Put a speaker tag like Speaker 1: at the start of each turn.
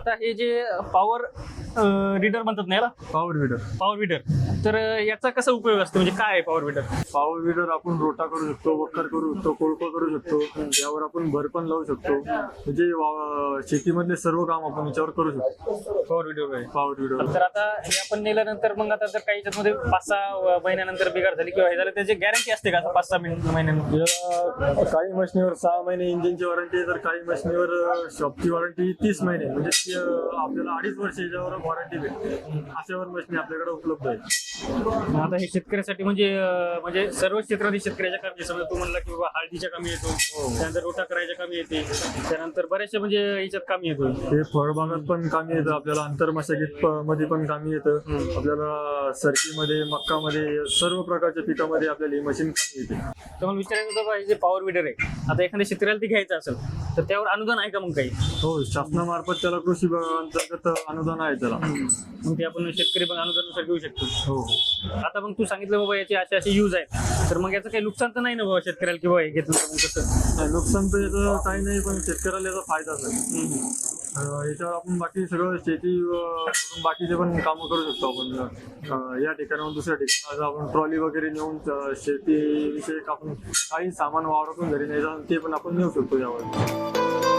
Speaker 1: आता हे जे पॉवर रीडर म्हणतात ना याला,
Speaker 2: पॉवर विडर
Speaker 1: तर याचा कसा उपयोग असतो, म्हणजे काय आहे पॉवर
Speaker 2: विडर आपण रोटा करू शकतो, वक्कर करू शकतो, कोळपा करू शकतो, यावर आपण भर पण लावू शकतो. म्हणजे शेतीमधले सर्व काम आपण याच्यावर करू शकतो पॉवर विडर.
Speaker 1: तर आता हे आपण नेल्यानंतर मग आता जर काही याच्यामध्ये 5-6 महिन्यानंतर बिघाड झाली किंवा हे झालं, त्याची गॅरंटी असते का 5-6 महिन्यांमध्ये?
Speaker 2: याला काही मशनीवर 6 महिने इंजिनची वॉरंटी आहे, तर काही मशनीवर शॉपची वॉरंटी 30 महिने, म्हणजे आपल्याला 2.5 वर्ष याच्यावर वॉरंटी भेटते. अशावर मशनी आपल्याकडे उपलब्ध आहे.
Speaker 1: आता हे शेतकऱ्यासाठी म्हणजे सर्व क्षेत्रातील शेतकऱ्याच्या कामी, समजा तू म्हणला की बाबा हळदीच्या कामी येतो, त्यानंतर रोटा करायच्या कामी येते, त्यानंतर बऱ्याचशा म्हणजे याच्यात कामी येतो.
Speaker 2: हे फळबागात पण कामी येतं, आपल्याला आंतरमशागत मध्ये पण कामी येतं, आपल्याला सरकीमध्ये, मक्कामध्ये, सर्व प्रकारच्या पिकामध्ये आपल्याला ही मशीन कामी येते.
Speaker 1: तर मला विचारायचं होतं बाबा, हे जे पॉवर विडर आहे, आता एखाद्या शेतकऱ्याला ते घ्यायचं असेल तर त्यावर अनुदान आहे का मग काही?
Speaker 2: हो, शासनामार्फत त्याला कृषी अंतर्गत अनुदान आहे त्याला.
Speaker 1: मग ते आपण शेतकरी पण अनुदानानुसार घेऊ शकतो.
Speaker 2: हो.
Speaker 1: आता मग तू सांगितलं बाबा याचे असे यूज आहेत, तर मग याचं काही नुकसान तर नाही ना बाबा शेतकऱ्याला, किंवा हे घेतलं तर मग कसं?
Speaker 2: नुकसान तर याचं काही नाही, पण शेतकऱ्याला याचा फायदाच आहे. याच्यावर आपण बाकी सगळं शेती करून बाकीचे पण कामं करू शकतो. आपण या ठिकाणाहून दुसऱ्या ठिकाणी आपण ट्रॉली वगैरे नेऊन शेतीविषयक आपण काही सामान वावरातून घरी नाही जाऊन ते पण आपण नेऊ शकतो यावर.